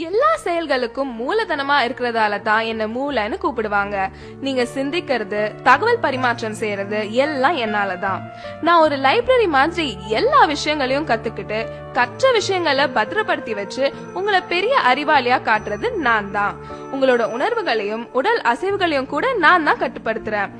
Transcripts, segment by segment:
எல்லா செயல்களுக்கும் மூலதனமா இருக்கிறதால தான் என்ன மூளைன்னு கூப்பிடுவாங்க. நீங்க சிந்திக்கிறது, தகவல் பரிமாற்றம் செய்யறது எல்லாம் என்னாலதான். நான் ஒரு லைப்ரரி மாதிரி எல்லா விஷயங்களையும் கத்துக்கிட்டு கற்ற விஷயங்களை பத்திரப்படுத்தி வச்சு உங்களை பெரிய அறிவாளியா காட்டுறது நான் தான். உங்களோட உணர்வுகளையும் உடல் அசைவுகளையும் கூட நான் தான் கட்டுப்படுத்துறேன்.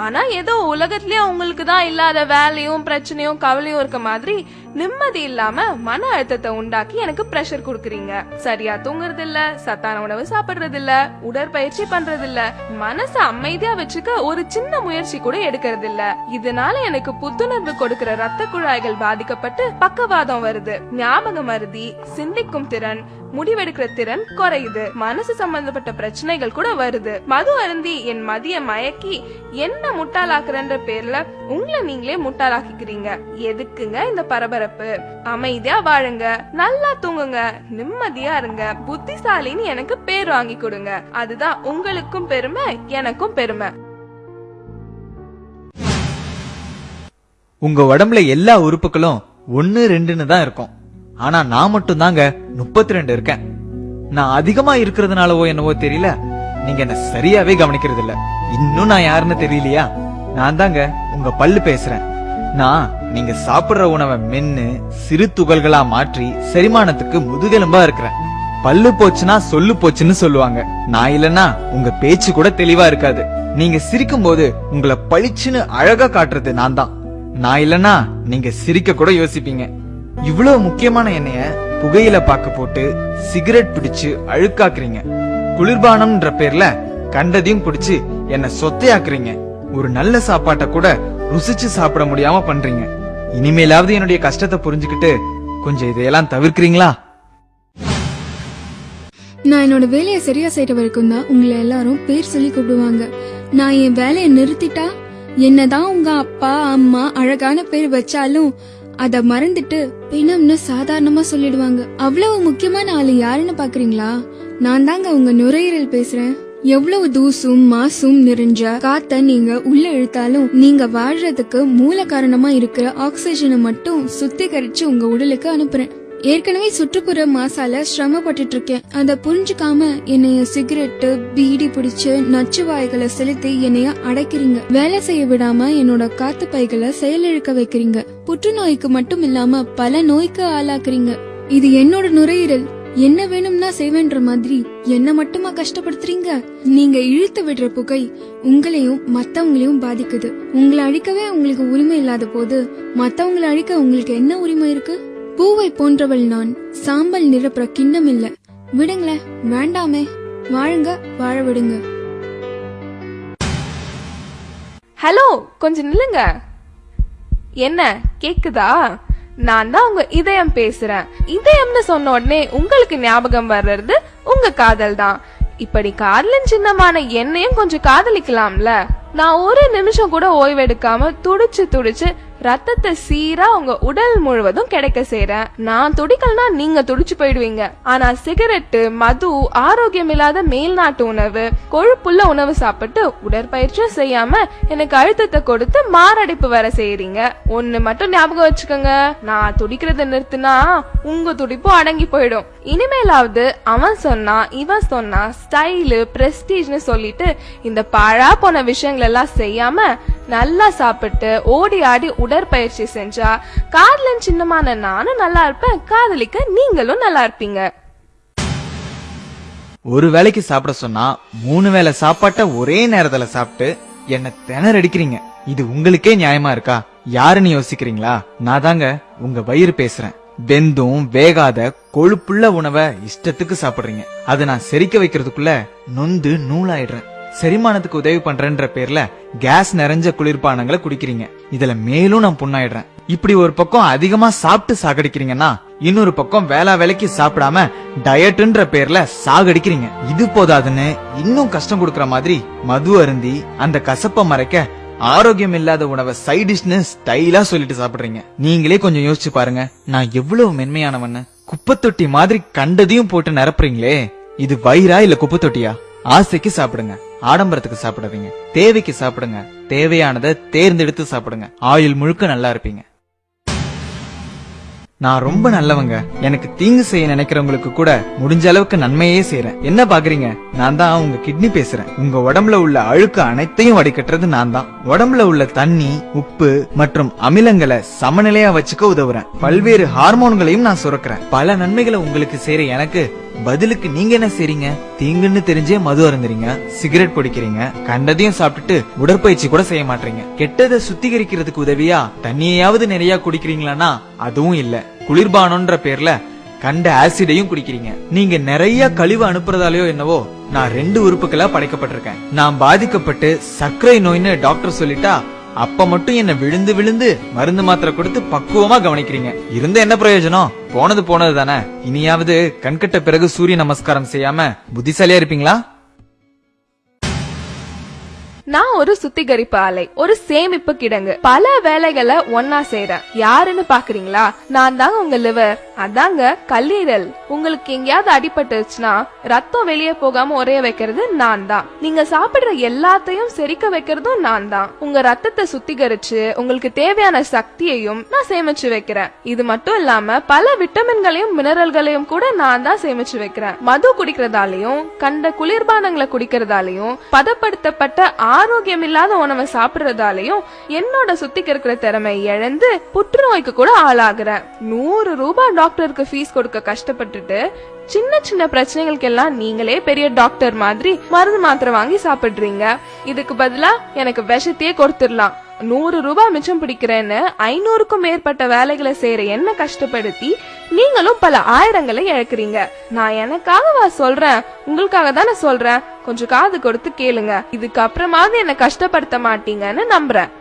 ஆனா ஏதோ உலகத்திலேயே உங்களுக்கு தான் இல்லாத வேலையும் பிரச்சனையும் கவலையும் இருக்க மாதிரி நிம்மதி இல்லாம மன அழுத்தத்தை உண்டாக்கி எனக்கு பிரஷர் குடுக்கறீங்க. சரியா தூங்குறது இல்ல, சத்தான உணவு சாப்பிடுறது இல்ல, உடற்பயிற்சி பண்றது இல்ல, மனசை அமைதியா வச்சுக்க ஒரு சின்ன முயற்சி கூட எடுக்கிறது இல்ல. இதனால எனக்கு புத்துணர்வு கொடுக்கிற ரத்த குழாய்கள் பாதிக்கப்பட்டு பக்கவாதம் வருது, ஞாபக மருதி, சிந்திக்கும் திறன், முடிவெடுக்கிற திறன் குறையுது, மனசு சம்பந்தப்பட்ட பிரச்சனைகள் கூட வருது. மது அருந்தி என் மதிய மயக்கி என்ன முட்டாளாக்குறன்ற பேர்ல உங்களை நீங்களே முட்டாளாக்கிக்கிறீங்க. எதுக்குங்க இந்த பரபரப்பு? அமைதியா வாழுங்க, நல்லா தூங்குங்க, நிம்மதியா இருங்க, புத்திசாலின்னு எனக்கு பேர் வாங்கி கொடுங்க. அதுதான் உங்களுக்கும் பெருமை, எனக்கும் பெருமை. உங்க உடம்புல எல்லா உறுப்புகளும் 1 2ன்னு தான் இருக்கும். ஆனா நான் மட்டும் தாங்க 32 இருக்கேன். நான் அதிகமா இருக்கிறதுனாலவோ என்னவோ தெரியல, நீங்க என்ன சரியாவே கவனிக்கிறது இல்ல. இன்னும் நான் யாருன்னு தெரியலையா? நான் தாங்க உங்க பல்லு பேசுறேன். நான் நீங்க சாப்பிடுற உணவை மென்னு சிறு துகள்களா மாற்றி செரிமானத்துக்கு முதுகெலும்பா இருக்கிறேன். பல்லு போச்சுன்னா சொல்லு போச்சுன்னு சொல்லுவாங்க. நான் இல்லன்னா உங்க பேச்சு கூட தெளிவா இருக்காது. நீங்க சிரிக்கும் போது உங்களை பளிச்சுன்னு அழகா காட்டுறது நான் தான். நான் இல்லன்னா நீங்க சிரிக்க கூட யோசிப்பீங்க. இவ்வளவு முக்கியமான எண்ணெய புகையில பாக்கு போட்டு சிகரெட் பிடிச்சு அழுக்காக்குறீங்க. குளிர்பானம்ன்ற பேர்ல கண்டதையும் குடிச்சு என்ன சொத்தையாக்குறீங்க. ஒரு நல்ல சாப்பாட்டை கூட ருசிச்சு சாப்பிட முடியாம பண்றீங்க. இனிமேலாவது என்னுடைய கஷ்டத்தை புரிஞ்சுக்கிட்டு கொஞ்சம் இதையெல்லாம் தவிர்க்கிறீங்களா? நான் என்னோட வேலையை சரியா செய்யற வரைக்கும் தான் உங்களை எல்லாரும் பேர் சொல்லி கூப்பிடுவாங்க. நான் என் வேலையை நிறுத்திட்டா என்னதான் உங்க அப்பா அம்மா அழகான பேர் வச்சாலும் அத மறந்துட்டு பிணம்னு சாதாரணமா சொல்லிடுவாங்க. அவ்வளவு முக்கியமான ஆளு யாருன்னு பாக்குறீங்களா? நான் தாங்க உங்க நுரையீரல் பேசுறேன். எவ்வளவு தூசும் மாசும் நிறைஞ்ச காத்த நீங்க உள்ள இழுத்தாலும் நீங்க வாழ்றதுக்கு மூல காரணமா இருக்கிற ஆக்சிஜனை மட்டும் சுத்திகரிச்சு உங்க உடலுக்கு அனுப்புறேன். ஏற்கனவே சுற்றுப்புற மாசால சிரமப்பட்டு இருக்கேன். அத புரிஞ்சுக்காம என்னைய சிகரெட்டு பீடி பிடிச்சு நச்சு வாய்களை செலுத்தி என்னைய அடைக்கிறீங்க. வேலை செய்ய விடாம என்னோட காத்து பைகளை செயலிழக்க வைக்கிறீங்க. புற்றுநோய்க்கு மட்டும் இல்லாம பல நோய்க்கு ஆளாக்குறீங்க. இது என்னோட நுரையீரல், என்ன வேணும்னா செய்வேன்ற மாதிரி என்ன மட்டுமா கஷ்டப்படுத்துறீங்க? நீங்க இழுத்து விடுற புகை உங்களையும் மத்தவங்களையும் பாதிக்குது. உங்களை அழிக்கவே உங்களுக்கு உரிமை இல்லாத போது மத்தவங்களை அழிக்க உங்களுக்கு என்ன உரிமை இருக்கு? பூவை போன்றவள் நான், சாம்பல் நிரப்புற கிண்ணம் இல்ல. விடுங்களேன், வேண்டாமே, வாழுங்க, வாழ விடுங்க. ஹலோ, கொஞ்சம் நில்லுங்க. என்ன கேக்குதா? நான் தான் உங்க இதயம் பேசுறேன். இதயம்னு சொன்ன உடனே உங்களுக்கு ஞாபகம் வர்றது உங்க காதல் தான். இப்படி காதலின் சின்னமான என்னையும் கொஞ்சம் காதலிக்கலாம்ல. நான் ஒரு நிமிஷம் கூட ஓய்வெடுக்காம துடிச்சு துடிச்சு ரத்தத்தை சீரா உங்க உடல் முழுவதும் கிடைக்க செய்றேன். நான் துடிக்கலனா நீங்க துடிச்சு போயிடுவீங்க. ஆனா சிகரெட்டு, மது, ஆரோக்கியம் இல்லாத மேல்நாட்டு உணவு, கொழுப்புள்ள உணவு சாப்பிட்டு உடற்பயிற்சியும் செய்யாம எனக்கு அழுத்தத்தை கொடுத்து மாரடைப்பு வர செய்யறீங்க. ஒண்ணு மட்டும் ஞாபகம் வச்சுக்கோங்க, நான் துடிக்கிறத நிறுத்தினா உங்க துடிப்பும் அடங்கி போயிடும். இனிமேலாவது அவன் சொன்னா இவன் சொன்னா ஸ்டைலு பிரஸ்டீஜ்னு சொல்லிட்டு இந்த பாழா போன விஷயங்கள் எல்லாம் செய்யாம நல்லா சாப்பிட்டு ஓடி ஆடி உடற்பயிற்சி செஞ்சா காதலின் சின்னமான நானும் நல்லா இருப்பேன், காதலிக்க நீங்களும் நல்லா இருப்பீங்க. ஒரு வேளைக்கு சாப்பிட சொன்னா 3 வேளை சாப்பாட்ட ஒரே நேரத்துல சாப்பிட்டு என்ன திணறடிக்கிறீங்க. இது உங்களுக்கே நியாயமா இருக்கா? யாருன்னு யோசிக்கிறீங்களா? நான் தாங்க உங்க வயிறு பேசுறேன். வெந்தும் வேகாத கொழுப்புள்ள உணவை இஷ்டத்துக்கு சாப்பிடுறீங்க. அதை நான் செரிக்க வைக்கிறதுக்குள்ள நொந்து நூலாயிடுறேன். செரிமானத்துக்கு உதவி பண்றேன்ற பேர்ல கேஸ் நிறைஞ்ச குளிர்பானங்களை குடிக்கிறீங்க. இதுல மேலும் நான் புண்ணாயிடுறேன். இப்படி ஒரு பக்கம் அதிகமா சாப்பிட்டு சாகடிக்கிறீங்கன்னா இன்னொரு பக்கம் வேளா வேலைக்கு சாப்பிடாம டயட்ன்ற பேர்ல சாகடிக்கிறீங்க. இது போதாதுன்னு இன்னும் கஷ்டம் கொடுக்கற மாதிரி மது அருந்தி அந்த கசப்பை மறைக்க ஆரோக்கியம் இல்லாத உணவை சைட் டிஷ்னு ஸ்டைலா சொல்லிட்டு சாப்பிடுறீங்க. நீங்களே கொஞ்சம் யோசிச்சு பாருங்க, நான் எவ்வளவு மென்மையானவன்னு. குப்பத்தொட்டி மாதிரி கண்டதையும் போட்டு நிரப்புறீங்களே, இது வயிறா இல்ல குப்பத்தொட்டியா? ஆசைக்கு சாப்பிடுங்க, ஆடம்பரத்துக்கு சாப்பிடாதீங்க. தேவைக்கு சாப்பிடுங்க, தேவையானதை தேர்ந்தெடுத்து சாப்பிடுங்க. ஆயுள் முழுக்க நல்லா இருப்பீங்க. நான் ரொம்ப நல்லவங்க. எனக்கு தீங்கு செய்ய நினைக்கிறவங்களுக்கு கூட முடிஞ்ச அளவுக்கு நன்மையே செய்யறேன். என்ன பாக்குறீங்க? நான் தான் உங்க கிட்னி பேசுறேன். உங்க உடம்புல உள்ள அழுக்கு அனைத்தையும் வடிகட்டுறது நான் தான். உடம்புல உள்ள தண்ணி, உப்பு மற்றும் அமிலங்களை சமநிலையா வச்சுக்க உதவுறேன். பல்வேறு ஹார்மோன்களையும் நான் சுரக்கிறேன். பல நன்மைகளை உங்களுக்கு செய்யற எனக்கு பதிலுக்கு நீங்க என்ன செய்றீங்க? தீங்குன்னு தெரிஞ்சே மது அருந்துறீங்க, சிகரெட் பிடிக்கிறீங்க, கண்டதையும் சாப்பிட்டுட்டு உடற்பயிற்சி கூட செய்ய மாட்டீங்க. கெட்டதை சுத்திகரிக்கிறதுக்கு உதவியா தண்ணியாவது நிறைய குடிக்கிறீங்களான்னா அதுவும் இல்ல. குளிர்பானம்ன்ற பேர்ல கண்ட ஆசிடையும் குடிக்கிறீங்க. நீங்க நிறைய கழிவு அனுப்புறதாலயோ என்னவோ நான் 2 உறுப்புகளா படைக்கப்பட்டிருக்கேன். நான் பாதிக்கப்பட்டு சர்க்கரை நோய்னு டாக்டர் சொல்லிட்டா அப்ப மட்டும் என்ன விழுந்து விழுந்து மருந்து மாத்திரை கொடுத்து பக்குவமா கவனிக்கிறீங்க. இருந்த என்ன பிரயோஜனம்? போனது போனது தானே. இனியாவது கண்கட்ட பிறகு சூரிய நமஸ்காரம் செய்யாம புத்திசாலியா இருப்பீங்களா? நான் ஒரு சுத்திகரிப்பு ஆலை, ஒரு சேமிப்பு கிடங்கு. பல வேலைகளை ஒன்னா செய்யறேன். யாருன்னு பாக்குறீங்களா? நான் தாங்க உங்க லிவர், அதாங்க கல்லீரல். உங்களுக்கு எங்கேயாவது அடிபட்டுச்சுன்னா ரத்தம் வெளியே போகாம உரைய வைக்கிறது நான் தான். நீங்க சாப்பிடுற எல்லாத்தையும் செரிக்க வைக்கிறதும் நான் தான். உங்க ரத்தத்தை சுத்திகரிச்சு உங்களுக்கு தேவையான சக்தியையும் நான் சேமிச்சு வைக்கிறேன். இது மட்டும் இல்லாம பல விட்டமின்களையும் மினரல்களையும் கூட நான் தான் சேமிச்சு வைக்கிறேன். மது குடிக்கிறதாலையும் கண்ட குளிர்பானங்களை குடிக்கிறதாலையும் பதப்படுத்தப்பட்ட ஆரோக்கியம் இல்லாத உணவை சாப்பிடுறதாலையும் என்னோட சுத்திகரிக்கிற திறமை இழந்து புற்றுநோய்க்கு கூட ஆளாகிறேன். 100 ரூபாய் டாக்டருக்கு ஃபீஸ் கொடுக்க கஷ்டப்பட்டுட்டு சின்ன சின்ன பிரச்சனைகளுக்கு எல்லாம் நீங்களே பெரிய டாக்டர் மாதிரி மருந்து மாத்திரை வாங்கி சாப்பிடுறீங்க. இதுக்கு பதிலா எனக்கு விஷத்தையே கொடுத்துடலாம். 100 ரூபாய் மிச்சம் பிடிக்கிறேன்னு 500க்கும் மேற்பட்ட வேலைகளை செய்யற என்ன கஷ்டப்படுத்தி நீங்களும் பல ஆயிரங்களை இழக்கிறீங்க. நான் எனக்காகவா சொல்றேன்? உங்களுக்காக தானே சொல்றேன். கொஞ்சம் காது கொடுத்து கேளுங்க. இதுக்கு அப்புறமாவது என்ன கஷ்டப்படுத்த மாட்டீங்கன்னு நம்புறேன்.